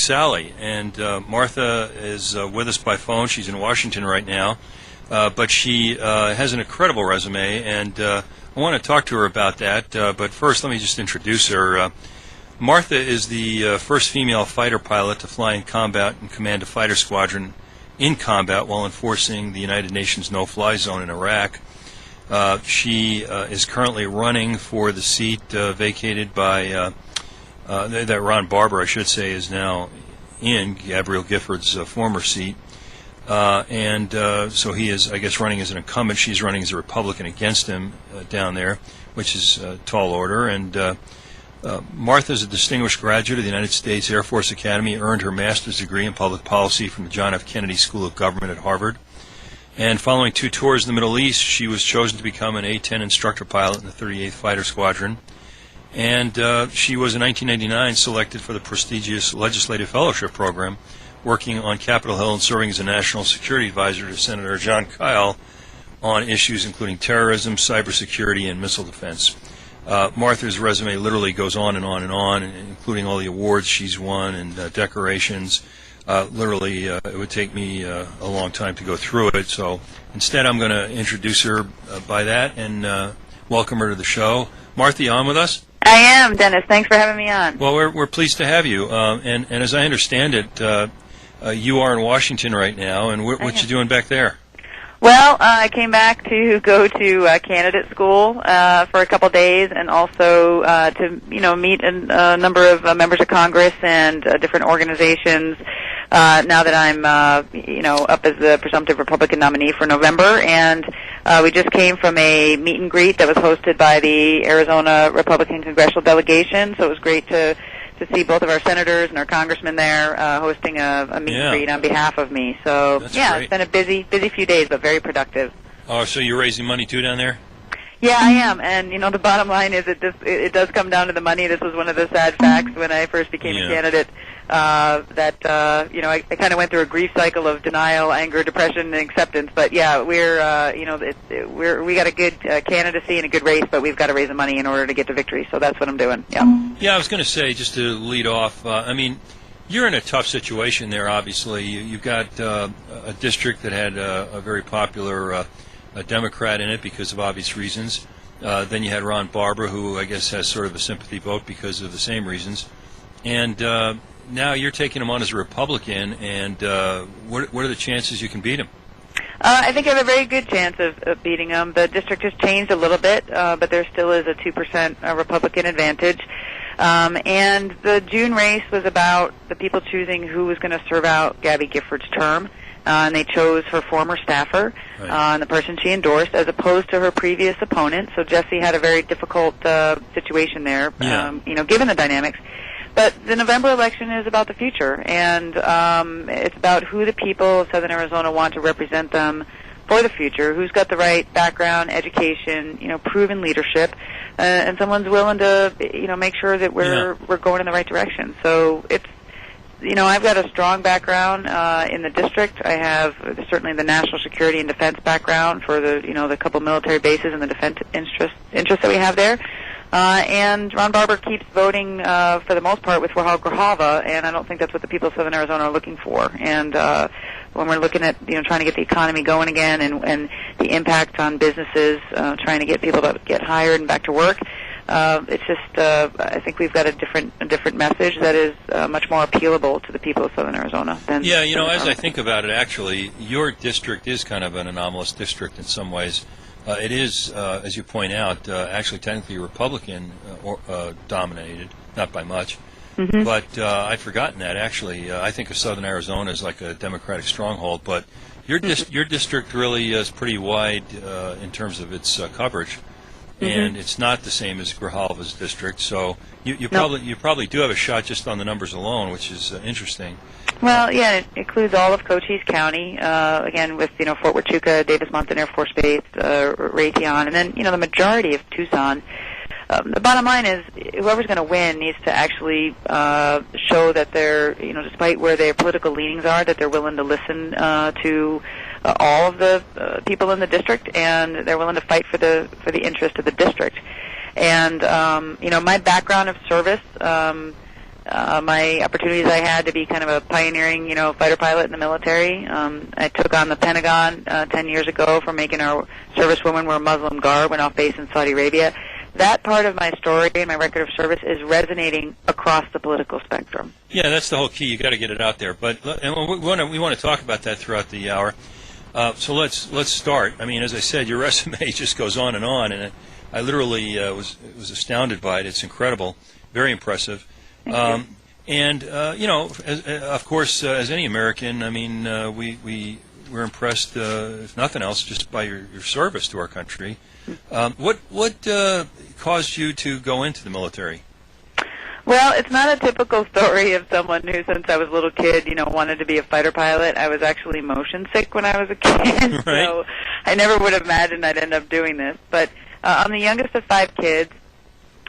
Sally. And Martha is with us by phone. She's in Washington right now. But she has an incredible resume, and I want to talk to her about that. But first, let me just introduce her. Martha is the first female fighter pilot to fly in combat and command a fighter squadron in combat while enforcing the United Nations no-fly zone in Iraq. She is currently running for the seat vacated by that Ron Barber, I should say, is now in, Gabrielle Gifford's former seat. So he is, I guess, running as an incumbent. She's running as a Republican against him down there, which is a tall order. And Martha is a distinguished graduate of the United States Air Force Academy, earned her master's degree in public policy from the John F. Kennedy School of Government at Harvard. And following 2 tours in the Middle East, she was chosen to become an A-10 instructor pilot in the 38th Fighter Squadron. And she was in 1999 selected for the prestigious Legislative Fellowship Program, working on Capitol Hill and serving as a national security advisor to Senator John Kyle on issues including terrorism, cybersecurity, and missile defense. Martha's resume literally goes on and on and on, including all the awards she's won and decorations. Literally, it would take me a long time to go through it. So instead, I'm going to introduce her by that and welcome her to the show. Martha, you on with us? I am, Dennis. Thanks for having me on. Well, we're pleased to have you. And as I understand it, you are in Washington right now, and what you doing back there? Well, I came back to go to candidate school for a couple days, and also to meet a number of members of Congress and different organizations. Now that I'm up as the presumptive Republican nominee for November, and we just came from a meet and greet that was hosted by the Arizona Republican Congressional Delegation. So it was great to see both of our senators and our congressmen there hosting a meet and greet on behalf of me. So That's great. It's been a busy few days, but very productive. Oh, so you're raising money too down there? Yeah, I am, and the bottom line is it does come down to the money. This was one of the sad facts when I first became a candidate. I kind of went through a grief cycle of denial, anger, depression, and acceptance. But yeah, we got a good candidacy and a good race, but we've got to raise the money in order to get to victory. So that's what I'm doing. Yeah. Yeah, I was going to say, just to lead off, you're in a tough situation there. Obviously, you've got a district that had a very popular a Democrat in it because of obvious reasons. Then you had Ron Barber, who I guess has sort of a sympathy vote because of the same reasons. And now you're taking him on as a Republican, and what are the chances you can beat him? I think I have a very good chance of beating him. The district has changed a little bit, but there still is a 2% Republican advantage. And the June race was about the people choosing who was going to serve out Gabby Gifford's term. And they chose her former staffer, and the person she endorsed, as opposed to her previous opponent. So Jesse had a very difficult situation there, given the dynamics. But the November election is about the future, and it's about who the people of Southern Arizona want to represent them for the future, who's got the right background, education, proven leadership, and someone's willing to, make sure that we're going in the right direction. So it's, I've got a strong background in the district. I have certainly the national security and defense background for the couple military bases and the defense interests that we have there. And Ron Barber keeps voting for the most part with Rahul Grijalva, and I don't think that's what the people of Southern Arizona are looking for. And when we're looking at trying to get the economy going again and the impact on businesses, trying to get people to get hired and back to work. It's just I think we've got a different message that is much more appealable to the people of Southern Arizona than as I think about it, actually, your district is kind of an anomalous district in some ways. It is, as you point out, actually technically Republican dominated, not by much. Mm-hmm. But I'd forgotten that, actually. I think of Southern Arizona as like a Democratic stronghold, but your district really is pretty wide in terms of its coverage. And it's not the same as Grijalva's district, so you probably do have a shot just on the numbers alone, which is interesting. Well, yeah, it includes all of Cochise County, again with Fort Huachuca, Davis-Monthan Air Force Base, Raytheon, and then the majority of Tucson. The bottom line is whoever's going to win needs to actually show that they're, despite where their political leanings are, that they're willing to listen to all of the people in the district, and they're willing to fight for the interest of the district. And my background of service, my opportunities I had to be kind of a pioneering, fighter pilot in the military. I took on the Pentagon 10 years ago for making our servicewomen wear Muslim garb, went off base in Saudi Arabia. That part of my story and my record of service is resonating across the political spectrum. Yeah, that's the whole key. You got to get it out there. But and we want to talk about that throughout the hour. So let's start. I mean, as I said, your resume just goes on, and I literally was astounded by it. It's incredible, very impressive. And of course, as any American, I mean, we're impressed, if nothing else, just by your service to our country. What caused you to go into the military? Well, it's not a typical story of someone who, since I was a little kid, wanted to be a fighter pilot. I was actually motion sick when I was a kid, right. So I never would have imagined I'd end up doing this. But I'm the youngest of 5 kids,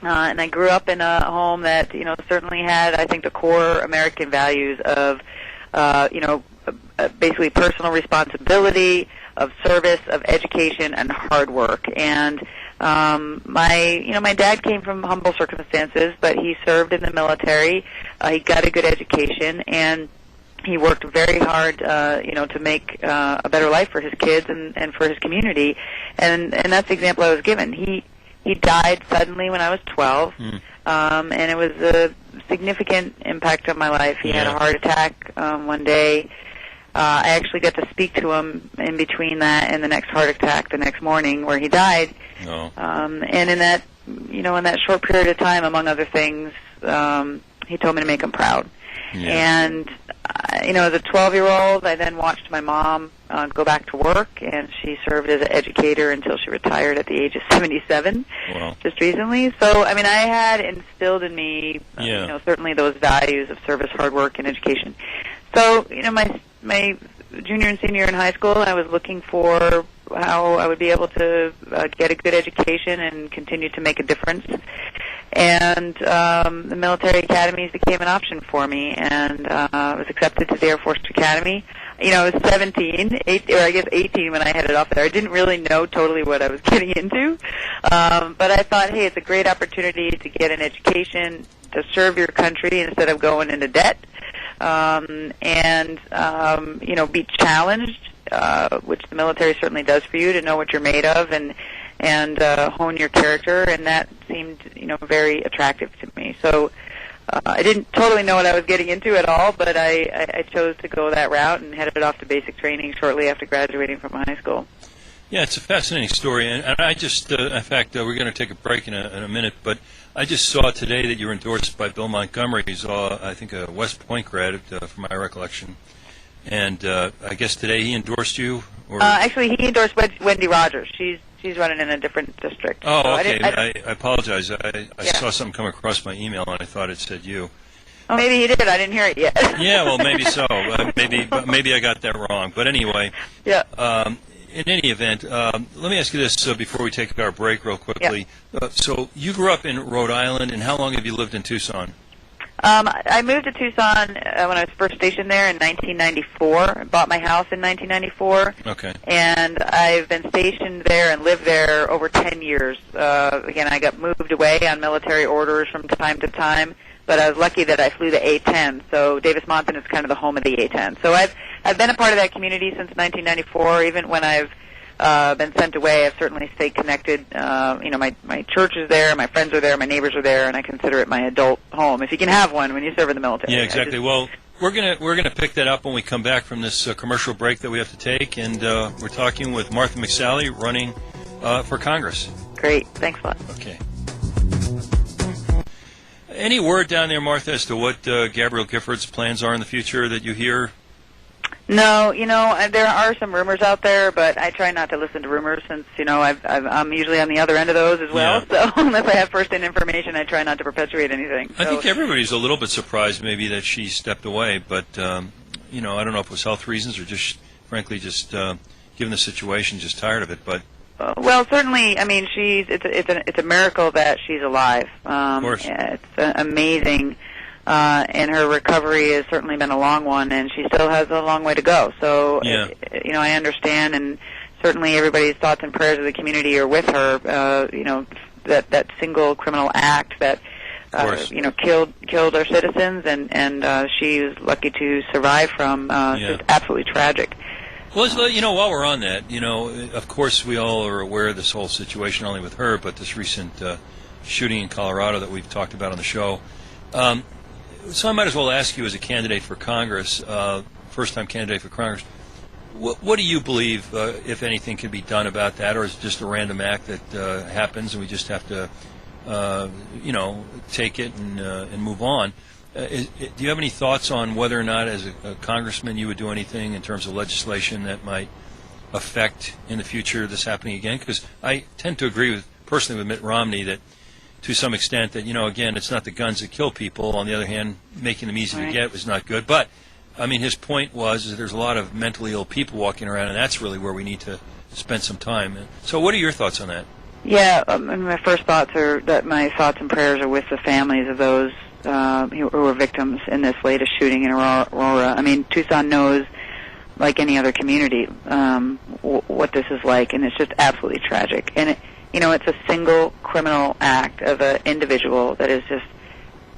and I grew up in a home that, certainly had, I think, the core American values of, basically personal responsibility, of service, of education, and hard work. And my dad came from humble circumstances, but he served in the military. He got a good education, and he worked very hard, to make a better life for his kids and for his community. And that's the example I was given. He died suddenly when I was 12, and it was a significant impact on my life. He had a heart attack one day. I actually got to speak to him in between that and the next heart attack the next morning where he died. No. And in that, in that short period of time, among other things, he told me to make him proud. Yeah. And, as a 12-year-old, I then watched my mom go back to work, and she served as an educator until she retired at the age of 77, just recently. So, I had instilled in me, certainly those values of service, hard work, and education. So, my junior and senior in high school, I was looking for how I would be able to get a good education and continue to make a difference. And the military academies became an option for me, and I was accepted to the Air Force Academy. I was 18 when I headed off there. I didn't really know totally what I was getting into, but I thought, hey, it's a great opportunity to get an education, to serve your country instead of going into debt. Be challenged, which the military certainly does for you, to know what you're made of and hone your character, and that seemed, very attractive to me. So I didn't totally know what I was getting into at all, but I chose to go that route and headed off to basic training shortly after graduating from high school. Yeah, it's a fascinating story, and I just, in fact, we're going to take a break in a minute, but I just saw today that you were endorsed by Bill Montgomery. He's, I think, a West Point grad, from my recollection. And I guess today he endorsed you? Or? Actually, he endorsed Wendy Rogers. She's running in a different district. Oh, so okay. I apologize. I saw something come across my email, and I thought it said you. Oh, maybe he did. I didn't hear it yet. Yeah, well, maybe so. Maybe I got that wrong. But anyway. Yeah. In any event, let me ask you this before we take our break real quickly. Yeah. So you grew up in Rhode Island, and how long have you lived in Tucson? I moved to Tucson when I was first stationed there in 1994. I bought my house in 1994. Okay. And I've been stationed there and lived there over 10 years. Again, I got moved away on military orders from time to time, but I was lucky that I flew the A-10. So Davis-Monthan is kind of the home of the A-10. So I've been a part of that community since 1994. Even when I've been sent away, I've certainly stayed connected. My church is there, my friends are there, my neighbors are there, and I consider it my adult home, if you can have one when you serve in the military. Yeah, exactly. Well, we're gonna pick that up when we come back from this commercial break that we have to take, and we're talking with Martha McSally, running for Congress. Great. Thanks a lot. Okay. Any word down there, Martha, as to what Gabrielle Gifford's plans are in the future that you hear? No, there are some rumors out there, but I try not to listen to rumors since, I'm usually on the other end of those as well. Yeah. So unless I have first-hand information, I try not to perpetuate anything. I think everybody's a little bit surprised maybe that she stepped away, but, I don't know if it was health reasons or just, frankly, just given the situation, just tired of it, but... Well, certainly, it's a miracle that she's alive. Of course. It's amazing. And her recovery has certainly been a long one, and she still has a long way to go. So, I understand, and certainly everybody's thoughts and prayers of the community are with her. That single criminal act that killed our citizens, and she was lucky to survive from. Just absolutely tragic. Well, while we're on that, of course we all are aware of this whole situation, not only with her, but this recent shooting in Colorado that we've talked about on the show. So I might as well ask you, as a candidate for Congress, first-time candidate for Congress, what do you believe, if anything, can be done about that, or is it just a random act that happens and we just have to, take it and move on? Do you have any thoughts on whether or not, as a congressman, you would do anything in terms of legislation that might affect in the future this happening again? Because I tend to agree personally with Mitt Romney that, to some extent, that again, it's not the guns that kill people. On the other hand, making them easy to get was not good. But I mean, his point was that there's a lot of mentally ill people walking around, and that's really where we need to spend some time. So, what are your thoughts on that? Yeah, my first thoughts are that my thoughts and prayers are with the families of those who were victims in this latest shooting in Aurora. I mean, Tucson knows, like any other community, what this is like, and it's just absolutely tragic. And it's a single criminal act of an individual that is just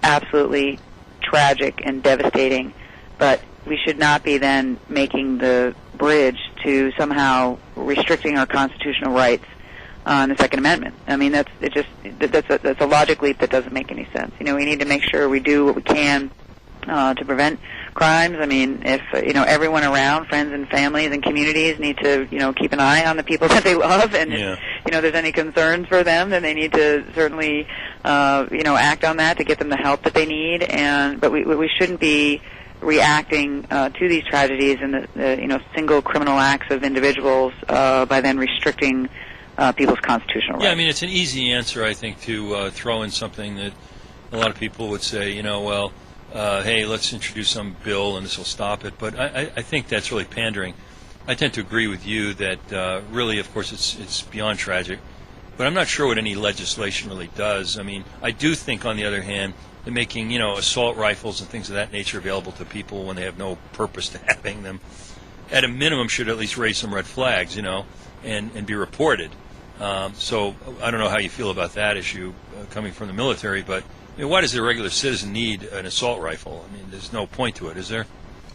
absolutely tragic and devastating. But we should not be then making the bridge to somehow restricting our constitutional rights on the Second Amendment. I mean, that's a logic leap that doesn't make any sense. We need to make sure we do what we can to prevent crimes. I mean, if everyone around, friends and families and communities, need to keep an eye on the people that they love, and if there's any concerns for them, then they need to certainly act on that to get them the help that they need. But we shouldn't be reacting to these tragedies and the single criminal acts of individuals by then restricting people's constitutional rights. Yeah, I mean, it's an easy answer, I think, to throw in something that a lot of people would say, hey, let's introduce some bill and this will stop it. But I think that's really pandering. I tend to agree with you that really, of course, it's beyond tragic. But I'm not sure what any legislation really does. I mean, I do think, on the other hand, that making, assault rifles and things of that nature available to people when they have no purpose to having them, at a minimum, should at least raise some red flags, and be reported. So I don't know how you feel about that issue coming from the military, but why does a regular citizen need an assault rifle? I mean, there's no point to it, is there?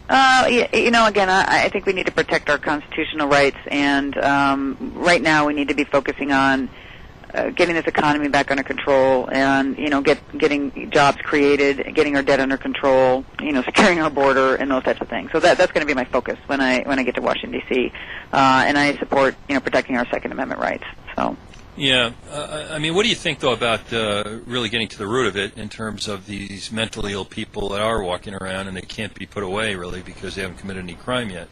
Again, I think we need to protect our constitutional rights, and right now we need to be focusing on getting this economy back under control, and getting jobs created, getting our debt under control, securing our border, and those types of things. So that's going to be my focus when I get to Washington D.C. And I support protecting our Second Amendment rights. So. Yeah, I mean, what do you think, though, about really getting to the root of it in terms of these mentally ill people that are walking around and they can't be put away, really, because they haven't committed any crime yet?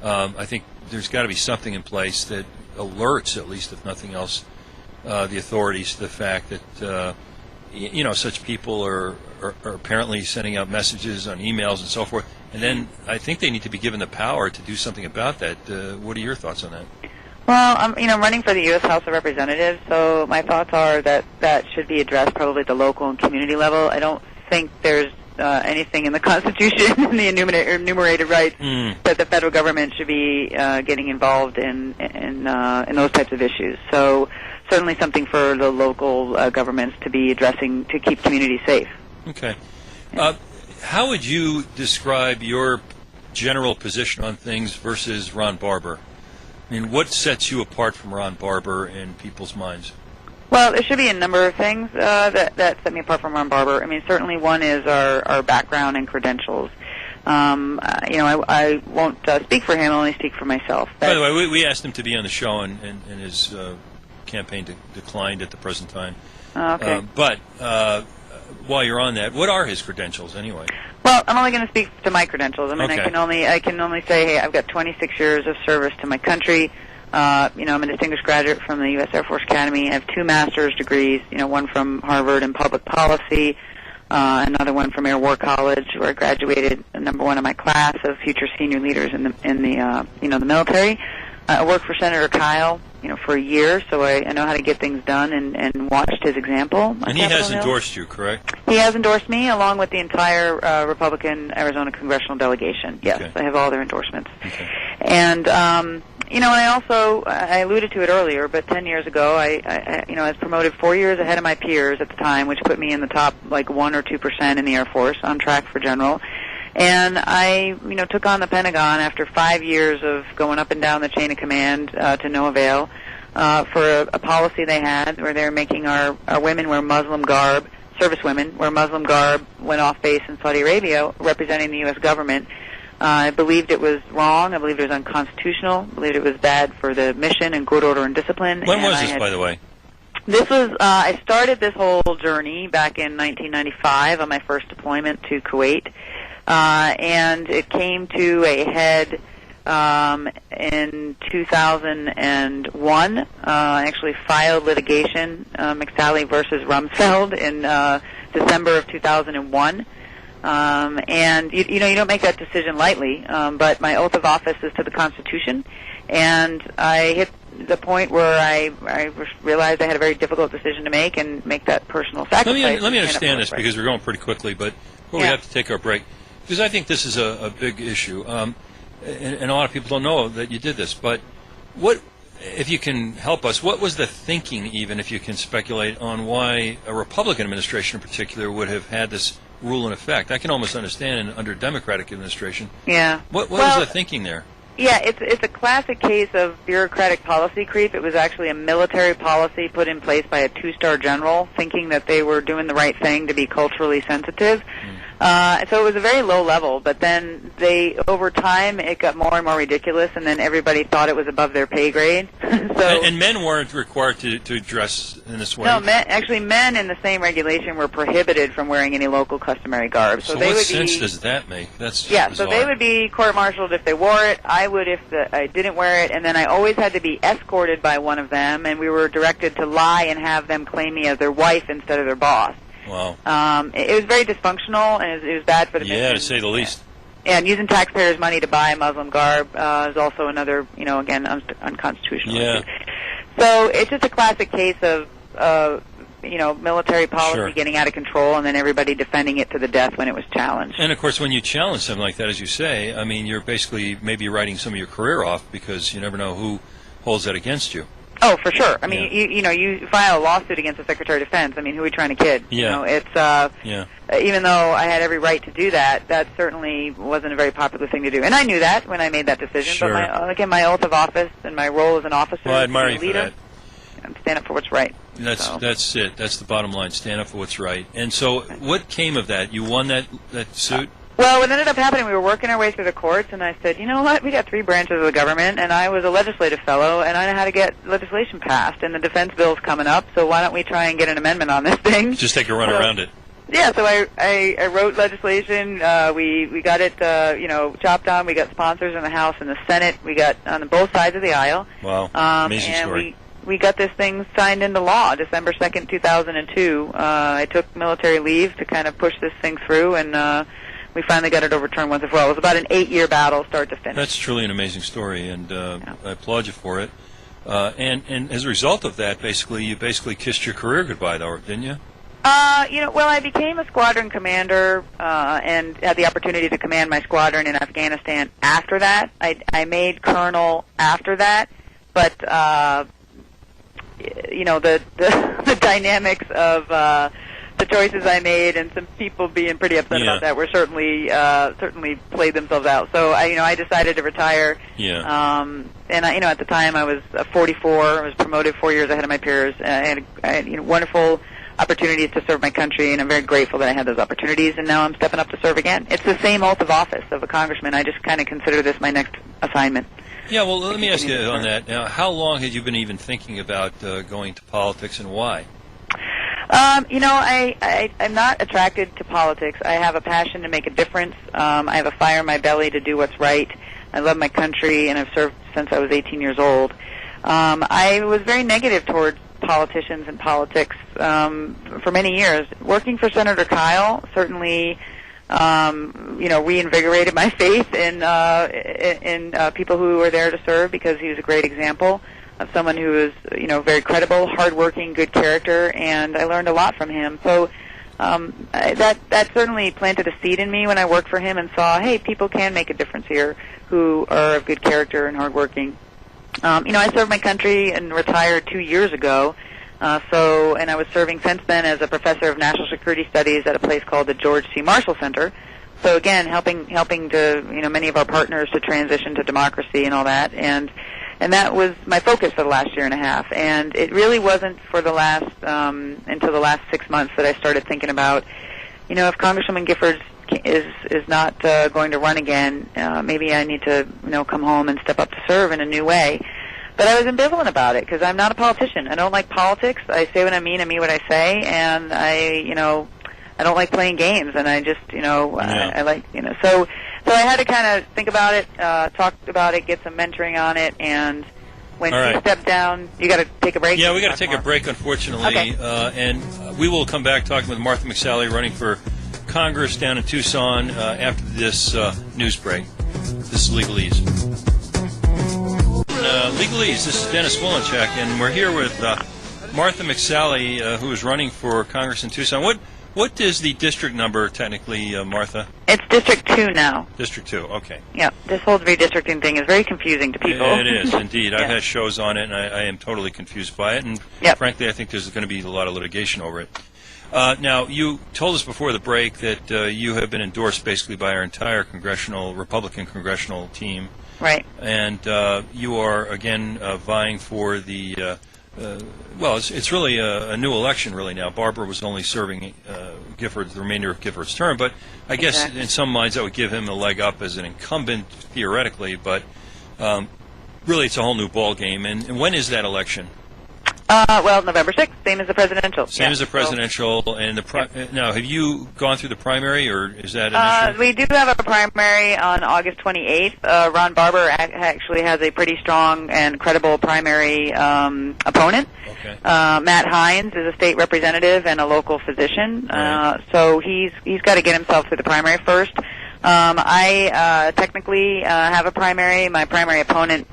I think there's got to be something in place that alerts, at least if nothing else, the authorities to the fact that, such people are apparently sending out messages on emails and so forth. And then I think they need to be given the power to do something about that. What are your thoughts on that? Well, I'm running for the U.S. House of Representatives, so my thoughts are that should be addressed probably at the local and community level. I don't think there's anything in the Constitution, in the enumerated rights, that the federal government should be getting involved in those types of issues. So certainly something for the local governments to be addressing to keep communities safe. Okay. How would you describe your general position on things versus Ron Barber? I mean, what sets you apart from Ron Barber in people's minds? Well, there should be a number of things that set me apart from Ron Barber. I mean, certainly one is our background and credentials. I won't speak for him, I'll only speak for myself. By the way, we asked him to be on the show, and his campaign declined at the present time. Okay. But while you're on that, what are his credentials anyway? Well, I'm only going to speak to my credentials. I mean, okay. I can only say, hey, I've got 26 years of service to my country. I'm a distinguished graduate from the U.S. Air Force Academy. I have 2 master's degrees. One from Harvard in public policy, another one from Air War College, where I graduated number 1 in my class of future senior leaders in the military. I worked for Senator Kyle, for a year, so I know how to get things done and watched his example. And he has endorsed you, correct? He has endorsed me, along with the entire Republican Arizona congressional delegation. Yes, okay. I have all their endorsements. Okay. And And I alluded to it earlier, but 10 years ago, I was promoted 4 years ahead of my peers at the time, which put me in the top, 1 or 2% in the Air Force, on track for general. And I, took on the Pentagon after 5 years of going up and down the chain of command to no avail for a policy they had where they were making our women wear Muslim garb, service women wear Muslim garb when off base in Saudi Arabia representing the U.S. government. I believed it was wrong. I believed it was unconstitutional. I believed it was bad for the mission and good order and discipline. When was this, by the way? This was, I started this whole journey back in 1995 on my first deployment to Kuwait. And it came to a head in 2001. I actually filed litigation, McSally versus Rumsfeld, in December of 2001. And you don't make that decision lightly, but my oath of office is to the Constitution, and I hit the point where I realized I had a very difficult decision to make and make that personal sacrifice. Let me understand this, because we're going pretty quickly, but we have to take our break, because I think this is a big issue, and a lot of people don't know that you did this, but what, if you can help us, what was the thinking, even if you can speculate, on why a Republican administration in particular would have had this rule in effect? I can almost understand under Democratic administration. Yeah. What was the thinking there? Yeah, it's a classic case of bureaucratic policy creep. It was actually a military policy put in place by a two-star general, thinking that they were doing the right thing to be culturally sensitive. So it was a very low level, but then over time, it got more and more ridiculous, and then everybody thought it was above their pay grade. And men weren't required to dress in this way? No, men in the same regulation were prohibited from wearing any local customary garb. So what sense does that make? That's bizarre. So they would be court-martialed if they wore it. I would if I didn't wear it, and then I always had to be escorted by one of them, and we were directed to lie and have them claim me as their wife instead of their boss. Wow. It was very dysfunctional, and it was bad for the mission. Yeah, to say the least. And using taxpayers' money to buy Muslim garb is also another, again, unconstitutional issue. So it's just a classic case of, military policy getting out of control, and then everybody defending it to the death when it was challenged. And, of course, when you challenge something like that, as you say, I mean, you're basically maybe writing some of your career off, because you never know who holds that against you. Oh, for sure. I mean, you file a lawsuit against the Secretary of Defense. I mean, who are we trying to kid? Yeah. Even though I had every right to do that, that certainly wasn't a very popular thing to do. And I knew that when I made that decision. Sure. But my oath of office and my role as an officer, well, I admire you leader, for that. And stand up for what's right. That's it. That's the bottom line. Stand up for what's right. And so, what came of that? You won that suit? Well, what ended up happening, we were working our way through the courts, and I said, you know what, we got 3 branches of the government, and I was a legislative fellow, and I know how to get legislation passed, and the defense bill's coming up, so why don't we try and get an amendment on this thing? Just take a run around it. Yeah, so I wrote legislation. We got it, chopped on. We got sponsors in the House and the Senate. We got on both sides of the aisle. Wow, amazing story. We got this thing signed into law December 2nd, 2002. I took military leave to kind of push this thing through, and we finally got it overturned once and for all. It was about an 8-year battle, start to finish. That's truly an amazing story, and I applaud you for it. And as a result of that, you basically kissed your career goodbye, though, didn't you? I became a squadron commander and had the opportunity to command my squadron in Afghanistan after that. I made colonel after that, but the dynamics of the choices I made and some people being pretty upset about that were certainly played themselves out. So I decided to retire. Yeah. And at the time I was 44. I was promoted 4 years ahead of my peers. I had wonderful opportunities to serve my country, and I'm very grateful that I had those opportunities. And now I'm stepping up to serve again. It's the same oath of office of a congressman. I just kind of consider this my next assignment. Yeah, well, let me ask you on that. Now, how long had you been even thinking about going to politics, and why? I'm not attracted to politics. I have a passion to make a difference. I have a fire in my belly to do what's right. I love my country, and I've served since I was 18 years old. I was very negative towards politicians and politics for many years. Working for Senator Kyle certainly reinvigorated my faith in people who were there to serve, because he was a great example of someone who is, very credible, hardworking, good character, and I learned a lot from him. So that certainly planted a seed in me when I worked for him and saw, hey, people can make a difference here who are of good character and hardworking. I served my country and retired 2 years ago. And I was serving since then as a professor of national security studies at a place called the George C. Marshall Center. So again, helping to many of our partners to transition to democracy and all that, and that was my focus for the last year and a half. And it really wasn't for the last until the last 6 months that I started thinking about, if Congresswoman Giffords is not going to run again, maybe I need to come home and step up to serve in a new way. But I was ambivalent about it because I'm not a politician. I don't like politics. I say what I mean what I say, and I don't like playing games, and I just, I like, so I had to kind of think about it, talk about it, get some mentoring on it, and when you step down, you got to take a break. Yeah, we got to take a break, unfortunately, okay. And we will come back talking with Martha McSally, running for Congress down in Tucson after this news break. This is Legalese. Legalese, this is Dennis Wilenchick, and we're here with Martha McSally, who is running for Congress in Tucson. What is the district number, technically, Martha? It's District 2 now. District 2, okay. Yeah, this whole redistricting thing is very confusing to people. It is, indeed. I've had shows on it, and I am totally confused by it, and frankly, I think there's going to be a lot of litigation over it. Now, you told us before the break that you have been endorsed basically by our entire Republican congressional team. Right. And you are, again, vying for the... it's really a new election, really, now. Barbara was only serving the remainder of Giffords' term, but I guess in some minds that would give him a leg up as an incumbent, theoretically, but really it's a whole new ball game. And when is that election? November 6th, same as the presidential. Same as the presidential, and now, have you gone through the primary, or is that an issue? We do have a primary on August 28th. Ron Barber actually has a pretty strong and credible primary opponent. Okay. Matt Hines is a state representative and a local physician, so he's got to get himself through the primary first. I technically have a primary. My primary opponent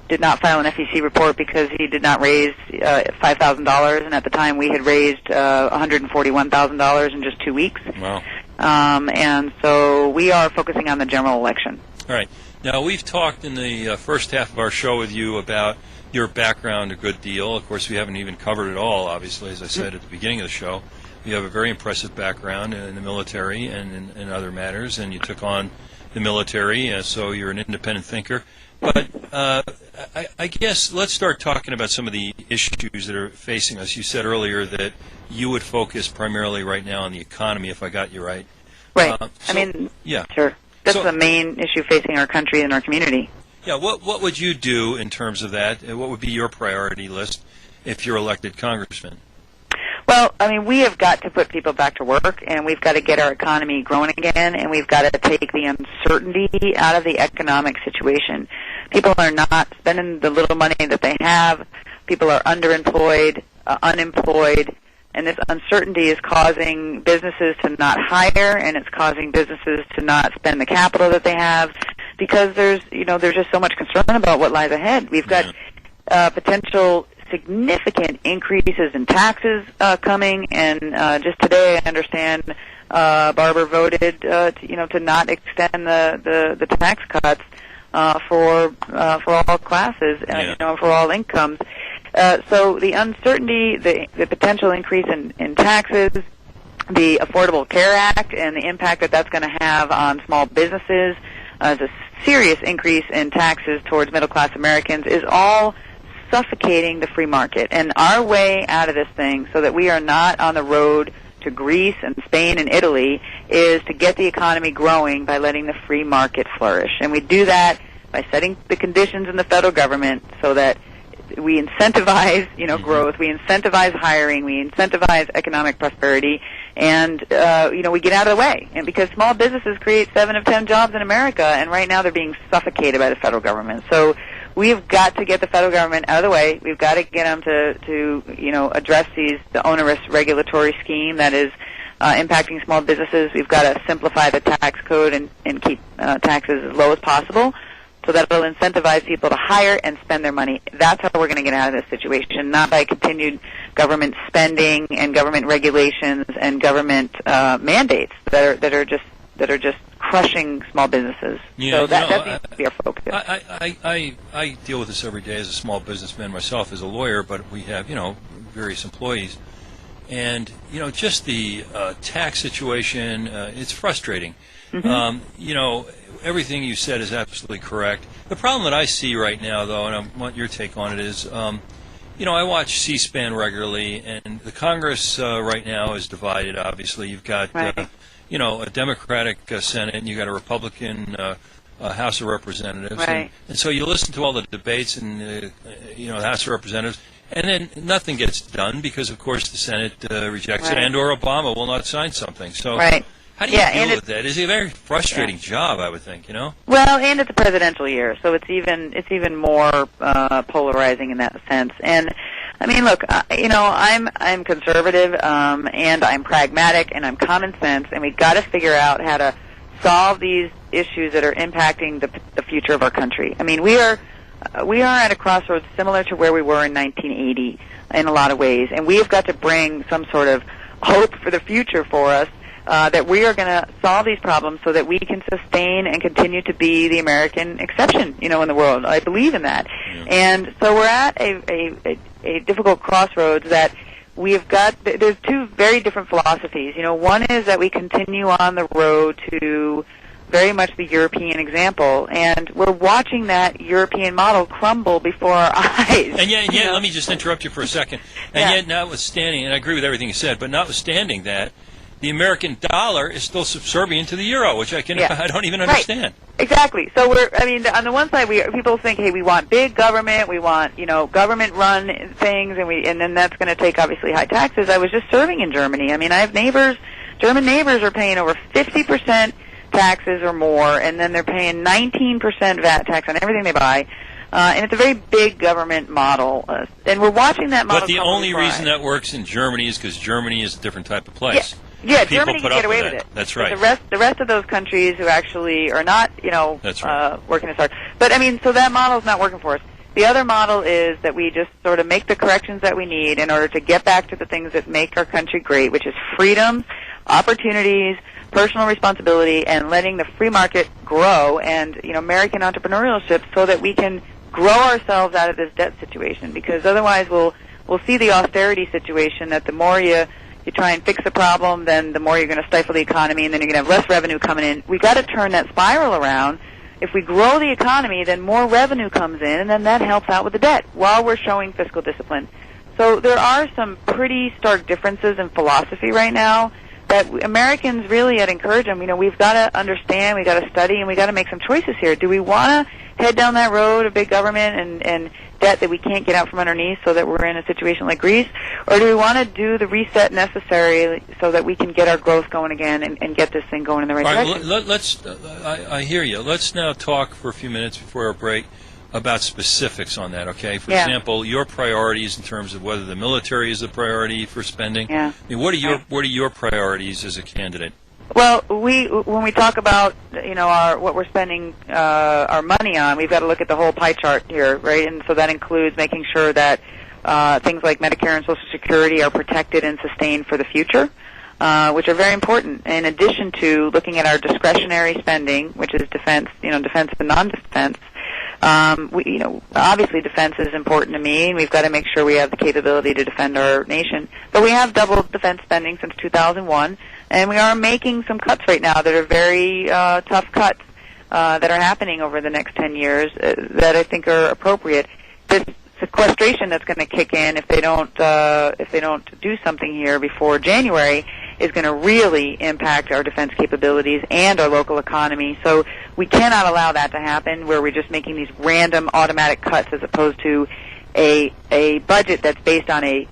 did not file an FEC report because he did not raise $5,000, and at the time we had raised $141,000 in just 2 weeks. Wow. And so we are focusing on the general election. All right. Now, we've talked in the first half of our show with you about your background a good deal. Of course, we haven't even covered it all, obviously, as I said at the beginning of the show. You have a very impressive background in the military and in other matters, and you took on the military, so you're an independent thinker. But I guess let's start talking about some of the issues that are facing us. You said earlier that you would focus primarily right now on the economy, if I got you right. Right. Yeah. Sure. That's the main issue facing our country and our community. Yeah. What would you do in terms of that? What would be your priority list if you're elected congressman? Well, we have got to put people back to work, and we've got to get our economy growing again, and we've got to take the uncertainty out of the economic situation. People are not spending the little money that they have. People are underemployed, unemployed, and this uncertainty is causing businesses to not hire, and it's causing businesses to not spend the capital that they have because there's just so much concern about what lies ahead. We've got potential significant increases in taxes coming, and just today I understand Barber voted to not extend the tax cuts for all classes, for all incomes. So the uncertainty, the potential increase in taxes, the Affordable Care Act, and the impact that that's going to have on small businesses, as a serious increase in taxes towards middle-class Americans, is all suffocating the free market. And our way out of this thing, so that we are not on the road to Greece and Spain and Italy, is to get the economy growing by letting the free market flourish. And we do that by setting the conditions in the federal government so that we incentivize, growth, we incentivize hiring, we incentivize economic prosperity, and, we get out of the way. And because small businesses create 7 of 10 jobs in America, and right now they're being suffocated by the federal government. So we've got to get the federal government out of the way. We've got to get them to address the onerous regulatory scheme that is impacting small businesses. We've got to simplify the tax code and keep taxes as low as possible, so that will incentivize people to hire and spend their money. That's how we're going to get out of this situation, not by continued government spending and government regulations and government mandates that are just crushing small businesses. Yeah, so that needs to be our focus. I deal with this every day as a small businessman myself, as a lawyer, but we have, various employees. And, just the tax situation, it's frustrating. Everything you said is absolutely correct. The problem that I see right now, though, and I want your take on it, is, I watch C-SPAN regularly, and the Congress right now is divided, obviously. You've got, a Democratic Senate, and you've got a Republican House of Representatives. Right. And so you listen to all the debates in, the House of Representatives, and then nothing gets done because, of course, the Senate rejects it, and or Obama will not sign something. So how do you deal with that? It's a very frustrating job, I would think, Well, and it's a presidential year, so it's even more polarizing in that sense. And I mean, look, I'm conservative, and I'm pragmatic, and I'm common sense, and we've got to figure out how to solve these issues that are impacting the future of our country. I mean, we are at a crossroads similar to where we were in 1980 in a lot of ways, and we have got to bring some sort of hope for the future for us. That we are going to solve these problems so that we can sustain and continue to be the American exception, in the world. I believe in that. Yeah. And so we're at a difficult crossroads that we've got. There's two very different philosophies. One is that we continue on the road to very much the European example, and we're watching that European model crumble before our eyes. And yet, let me just interrupt you for a second. And yet, notwithstanding, and I agree with everything you said, but notwithstanding that, the American dollar is still subservient to the euro, which I don't even understand. Right. Exactly. So on the one side, people think, hey, we want big government, we want, government-run things, and then that's going to take obviously high taxes. I was just serving in Germany. I mean, I have German neighbors are paying over 50% taxes or more, and then they're paying 19% VAT tax on everything they buy. And it's a very big government model, and we're watching that model. But the only reason that works in Germany is because Germany is a different type of place. Yeah, Germany can get away with it. That's right. But the rest of those countries who actually are not, working as hard. But I mean, so that model is not working for us. The other model is that we just sort of make the corrections that we need in order to get back to the things that make our country great, which is freedom, opportunities, personal responsibility, and letting the free market grow, and American entrepreneurship, so that we can grow ourselves out of this debt situation. Because otherwise, we'll see the austerity situation that the more you try and fix the problem, then the more you're going to stifle the economy, and then you're going to have less revenue coming in. We've got to turn that spiral around. If we grow the economy, then more revenue comes in, and then that helps out with the debt while we're showing fiscal discipline. So there are some pretty stark differences in philosophy right now that Americans really, I'd encourage them, we've got to understand, we've got to study, and we've got to make some choices here. Do we want to head down that road of big government and debt that we can't get out from underneath so that we're in a situation like Greece? Or do we want to do the reset necessary so that we can get our growth going again and get this thing going in the right direction? Let's. I hear you. Let's now talk for a few minutes before our break about specifics on that, okay? For example, your priorities in terms of whether the military is the priority for spending. Yeah. I mean, what are your priorities as a candidate? Well, when we talk about what we're spending our money on, we've got to look at the whole pie chart here, right? And so that includes making sure that things like Medicare and Social Security are protected and sustained for the future, which are very important. In addition to looking at our discretionary spending, which is defense, defense and non-defense. Obviously defense is important to me, and we've got to make sure we have the capability to defend our nation. But we have doubled defense spending since 2001, and we are making some cuts right now that are very tough cuts that are happening over the next 10 years that I think are appropriate. This sequestration that's going to kick in if they don't do something here before January is going to really impact our defense capabilities and our local economy. So we cannot allow that to happen where we're just making these random automatic cuts as opposed to a budget that's based on a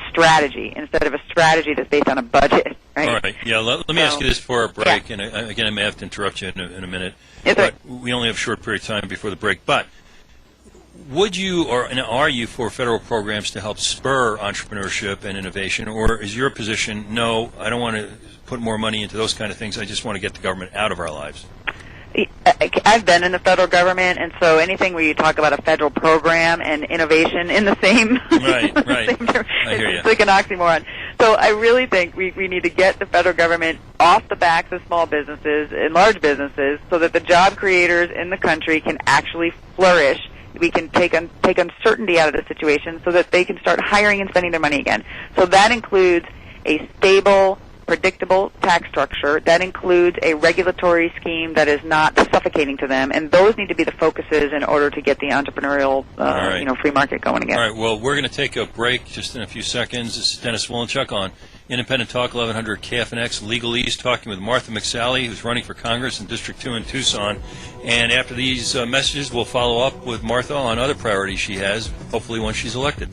strategy instead of a strategy that's based on a budget. Right? All right. Yeah. Let me ask you this before our break, and again, I may have to interrupt you in a minute. Yes, but we only have a short period of time before the break. But would you or are you for federal programs to help spur entrepreneurship and innovation, or is your position, no, I don't want to put more money into those kind of things, I just want to get the government out of our lives? I've been in the federal government, and so anything where you talk about a federal program and innovation in the same, right. same term, I hear you. It's like an oxymoron. So I really think we need to get the federal government off the backs of small businesses and large businesses so that the job creators in the country can actually flourish. We can take uncertainty out of the situation so that they can start hiring and spending their money again. So that includes a stable, predictable tax structure. That includes a regulatory scheme that is not suffocating to them, and those need to be the focuses in order to get the entrepreneurial, free market going again. All right. Well, we're going to take a break just in a few seconds. This is Dennis Wilenchick on Independent Talk 1100 KFNX Legalese, talking with Martha McSally, who's running for Congress in District 2 in Tucson. And after these messages, we'll follow up with Martha on other priorities she has, hopefully once she's elected.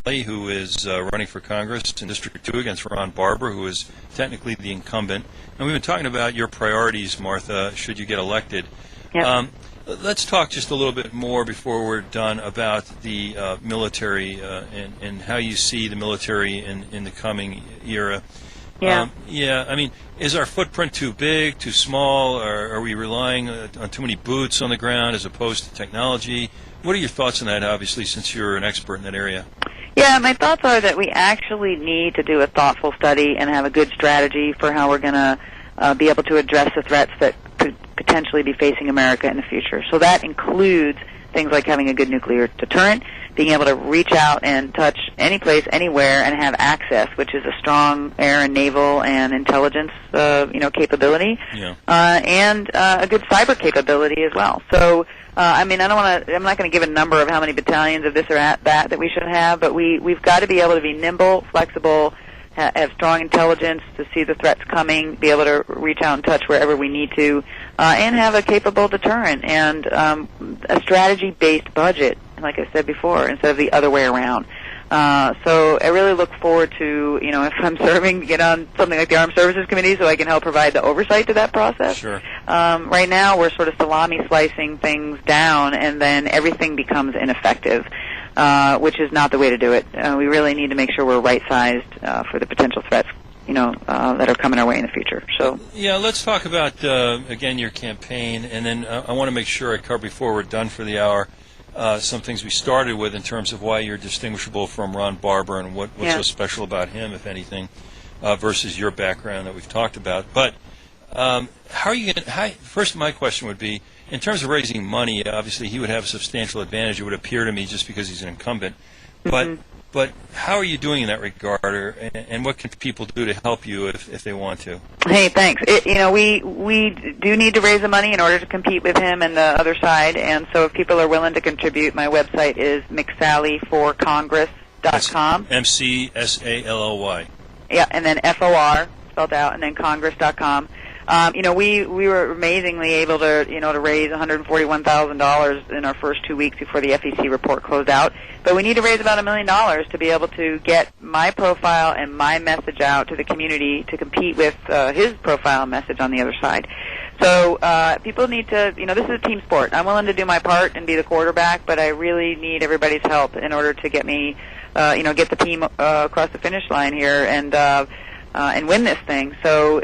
Who is running for Congress in District 2 against Ron Barber, who is technically the incumbent. And we've been talking about your priorities, Martha, should you get elected. Yep. Let's talk just a little bit more before we're done about the military and how you see the military in the coming era. Yeah. I mean, is our footprint too big, too small? Are we relying on too many boots on the ground as opposed to technology? What are your thoughts on that, obviously, since you're an expert in that area? Yeah, my thoughts are that we actually need to do a thoughtful study and have a good strategy for how we're going to be able to address the threats that could potentially be facing America in the future. So that includes things like having a good nuclear deterrent, being able to reach out and touch any place, anywhere, and have access, which is a strong air and naval and intelligence, capability, and a good cyber capability as well. So, I'm not going to give a number of how many battalions of this or that we should have, but we've got to be able to be nimble, flexible, have strong intelligence to see the threats coming, be able to reach out and touch wherever we need to, and have a capable deterrent and a strategy-based budget, like I said before, instead of the other way around. So I really look forward to, if I'm serving, to get on something like the Armed Services Committee so I can help provide the oversight to that process. Sure. Right now we're sort of salami slicing things down and then everything becomes ineffective, which is not the way to do it. We really need to make sure we're right-sized for the potential threats, that are coming our way in the future. So yeah, let's talk about, again, your campaign, and then I want to make sure I cover, before we're done for the hour, some things we started with in terms of why you're distinguishable from Ron Barber and what's so special about him, if anything, versus your background that we've talked about. But how are you going to, first my question would be, in terms of raising money, obviously he would have a substantial advantage, it would appear to me, just because he's an incumbent. But how are you doing in that regard, and what can people do to help you if they want to? Hey, thanks. We do need to raise the money in order to compete with him and the other side, and so if people are willing to contribute, my website is McSallyForCongress.com. McSally. Yeah, and then FOR spelled out, and then Congress.com. We were amazingly able to, to raise $141,000 in our first 2 weeks before the FEC report closed out. But we need to raise about $1 million to be able to get my profile and my message out to the community to compete with his profile and message on the other side. So people need to, this is a team sport. I'm willing to do my part and be the quarterback, but I really need everybody's help in order to get me, get the team across the finish line here and win this thing. So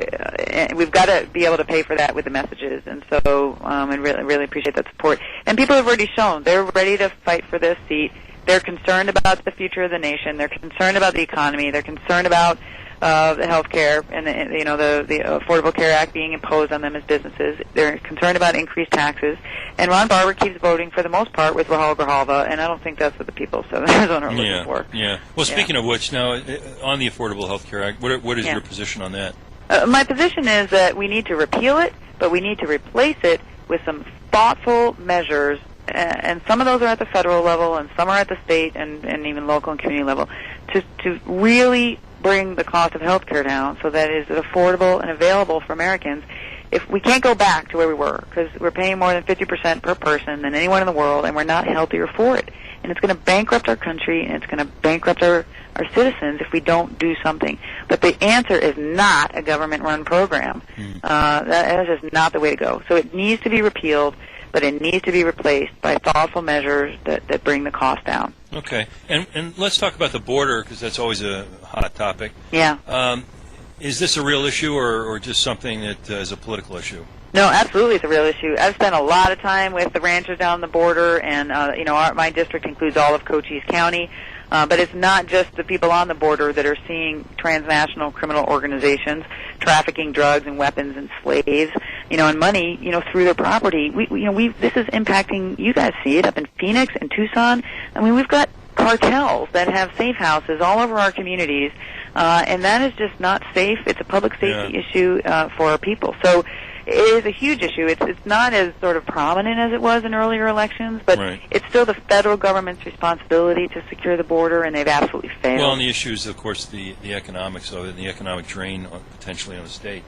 we've got to be able to pay for that with the messages. And so I really appreciate that support. And people have already shown they're ready to fight for this seat. They're concerned about the future of the nation. They're concerned about the economy. They're concerned about the health care and the Affordable Care Act being imposed on them as businesses. They're concerned about increased taxes. And Ron Barber keeps voting, for the most part, with Rahul Grijalva, and I don't think that's what the people of Southern Arizona are looking for. Yeah. Well, speaking of which, now, on the Affordable Health Care Act, what is your position on that? My position is that we need to repeal it, but we need to replace it with some thoughtful measures, and some of those are at the federal level, and some are at the state and even local and community level, to really bring the cost of health care down so that it is affordable and available for Americans. If we can't go back to where we were, because we're paying more than 50% per person than anyone in the world, and we're not healthier for it. And it's going to bankrupt our country, and it's going to bankrupt our citizens if we don't do something. But the answer is not a government-run program. That is just not the way to go. So it needs to be repealed, but it needs to be replaced by thoughtful measures that bring the cost down. Okay. And let's talk about the border, because that's always a hot topic. Yeah. Is this a real issue or just something that is a political issue? No, absolutely, it's a real issue. I've spent a lot of time with the ranchers down the border, and my district includes all of Cochise County. But it's not just the people on the border that are seeing transnational criminal organizations trafficking drugs and weapons and slaves, and money, through their property. This is impacting. You guys see it up in Phoenix and Tucson. I mean, we've got cartels that have safe houses all over our communities, and that is just not safe. It's a public safety issue for our people. So it is a huge issue. It's not as sort of prominent as it was in earlier elections, but it's still the federal government's responsibility to secure the border, and they've absolutely failed. Well, and the issue is, of course, the economics of it, and the economic drain potentially on the state.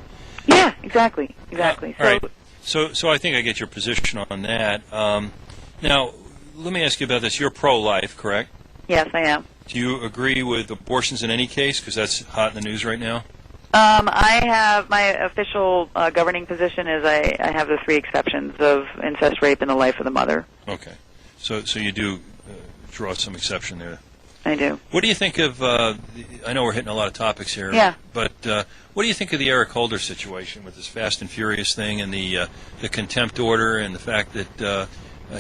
Yeah, exactly. All right. So I think I get your position on that. Now, let me ask you about this. You're pro-life, correct? Yes, I am. Do you agree with abortions in any case? Because that's hot in the news right now. I have my official governing position is I have the 3 exceptions of incest, rape, and the life of the mother. Okay. So you do draw some exception there. I do. What do you think of, I know we're hitting a lot of topics here, but what do you think of the Eric Holder situation with this Fast and Furious thing and the contempt order and the fact that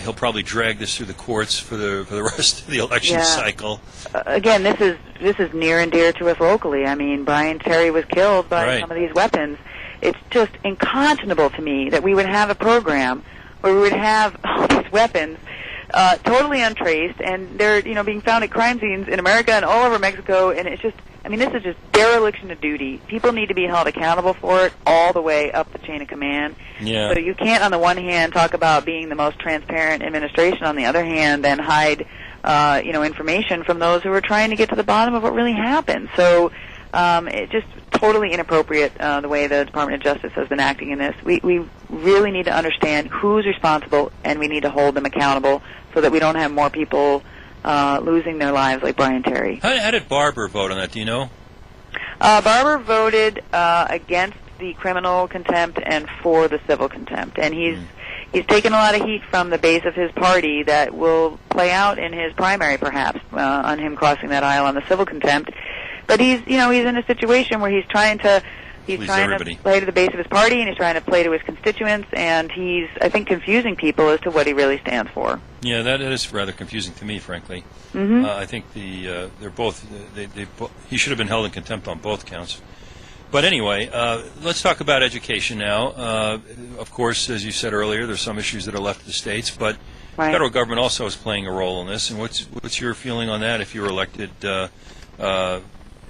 he'll probably drag this through the courts for the rest of the election cycle? Again, this is near and dear to us locally. I mean, Brian Terry was killed by some of these weapons. It's just unconscionable to me that we would have a program where we would have all these weapons totally untraced, and they're being found at crime scenes in America and all over Mexico, and it's just, I mean, this is just dereliction of duty. People need to be held accountable for it all the way up the chain of command. Yeah. So you can't, on the one hand, talk about being the most transparent administration, on the other hand, then hide, information from those who are trying to get to the bottom of what really happened. So it's just totally inappropriate the way the Department of Justice has been acting in this. We really need to understand who's responsible, and we need to hold them accountable so that we don't have more people losing their lives like Brian Terry. How did Barber vote on that? Do you know? Barber voted against the criminal contempt and for the civil contempt, and he's taken a lot of heat from the base of his party that will play out in his primary, perhaps, on him crossing that aisle on the civil contempt. But he's in a situation where he's trying to play to the base of his party, and he's trying to play to his constituents, and he's, I think, confusing people as to what he really stands for. Yeah, that is rather confusing to me, frankly. Mm-hmm. I think they're both. He should have been held in contempt on both counts. But anyway, let's talk about education now. Of course, as you said earlier, there's some issues that are left to the states, but the federal government also is playing a role in this. And what's your feeling on that if you were elected?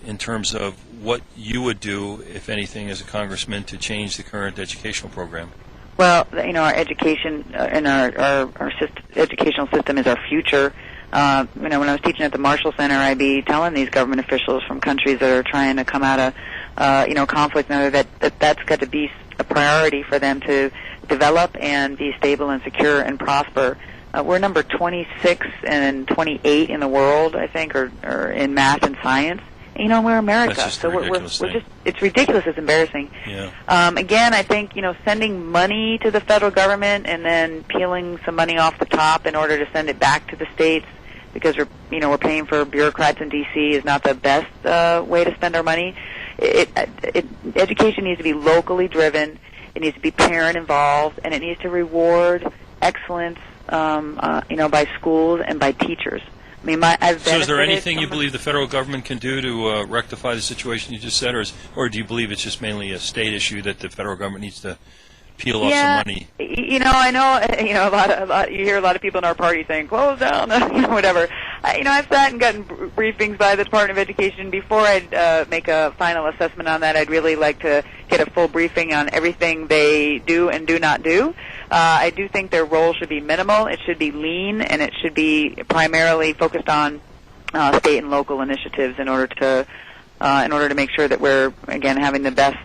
In terms of what you would do, if anything, as a congressman to change the current educational program? Well, our education and our educational system is our future. When I was teaching at the Marshall Center, I'd be telling these government officials from countries that are trying to come out of conflict and other that's got to be a priority for them to develop and be stable and secure and prosper. We're number 26 and 28 in the world, I think, or in math and science. We're America, so we're just, it's ridiculous, it's embarrassing. Yeah. Again, I think, sending money to the federal government and then peeling some money off the top in order to send it back to the states because we're paying for bureaucrats in D.C. is not the best way to spend our money. Education needs to be locally driven, it needs to be parent involved, and it needs to reward excellence, by schools and by teachers. I mean, so is there anything you believe the federal government can do to rectify the situation you just said, or do you believe it's just mainly a state issue that the federal government needs to peel off some money? I know, you hear a lot of people in our party saying, close down, whatever. I've sat and gotten briefings by the Department of Education. Before I'd make a final assessment on that, I'd really like to get a full briefing on everything they do and do not do. I do think their role should be minimal. It should be lean, and it should be primarily focused on state and local initiatives in order to make sure that we're again having the best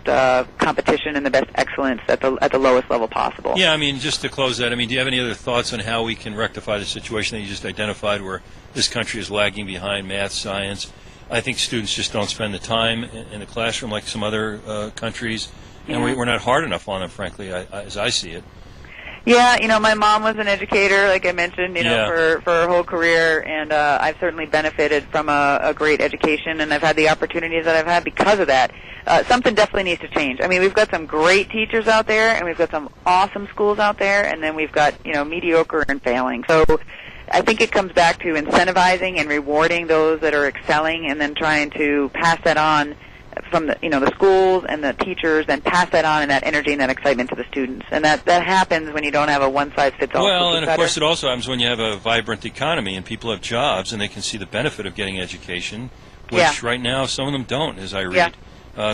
competition and the best excellence at the lowest level possible. Yeah, I mean, just to close that, do you have any other thoughts on how we can rectify the situation that you just identified, where this country is lagging behind math, science? I think students just don't spend the time in the classroom like some other countries, and we're not hard enough on them, frankly, as I see it. Yeah, my mom was an educator, like I mentioned, for her whole career, and I've certainly benefited from a great education, and I've had the opportunities that I've had because of that. Something definitely needs to change. I mean, we've got some great teachers out there, and we've got some awesome schools out there, and then we've got, mediocre and failing. So I think it comes back to incentivizing and rewarding those that are excelling, and then trying to pass that on from the schools and the teachers, and pass that on and that energy and that excitement to the students. And that happens when you don't have a one-size-fits-all. Well, and of course it also happens when you have a vibrant economy and people have jobs and they can see the benefit of getting education, which right now some of them don't, as I read.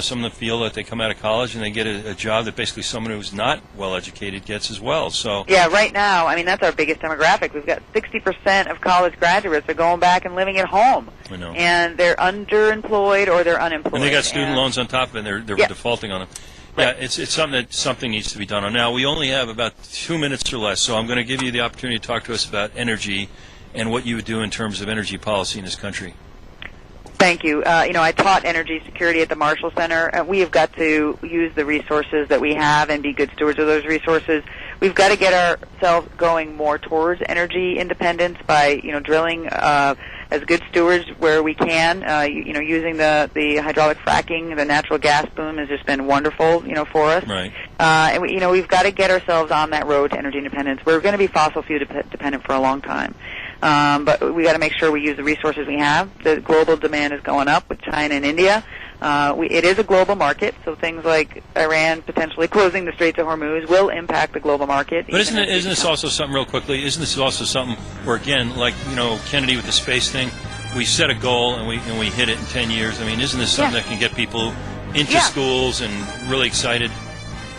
Some of them feel that they come out of college and they get a job that basically someone who's not well educated gets as well. So right now, I mean, that's our biggest demographic. We've got 60% of college graduates are going back and living at home. I know. And they're underemployed or they're unemployed. And they got student loans on top of it, and they're defaulting on them. Right. Yeah, it's something that something needs to be done on. Now, we only have about 2 minutes or less, so I'm going to give you the opportunity to talk to us about energy and what you would do in terms of energy policy in this country. Thank you. I taught energy security at the Marshall Center, and we have got to use the resources that we have and be good stewards of those resources. We've got to get ourselves going more towards energy independence by, drilling as good stewards where we can. Using the hydraulic fracking, the natural gas boom has just been wonderful, for us. Right. And we've got to get ourselves on that road to energy independence. We're going to be fossil fuel dependent for a long time. But we got to make sure we use the resources we have. The global demand is going up with China and India. It is a global market, so things like Iran potentially closing the Straits of Hormuz will impact the global market. But isn't this also something, real quickly, isn't this also something where, again, like, Kennedy with the space thing, we set a goal and we hit it in 10 years? I mean, isn't this something that can get people into schools and really excited?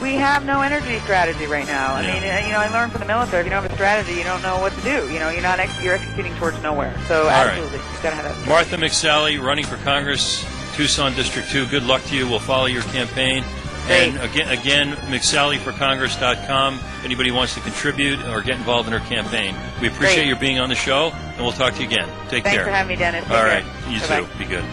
We have no energy strategy right now. I mean, I learned from the military, if you don't have a strategy, you don't know what to do. You're executing towards nowhere. So absolutely, you've got to have that strategy. Martha McSally, running for Congress, Tucson District 2. Good luck to you. We'll follow your campaign. Great. And again, McSallyForCongress.com. If anybody wants to contribute or get involved in her campaign. We appreciate your being on the show, and we'll talk to you again. Take care. Thanks for having me, Dennis. All right. You Bye-bye. too. Be good.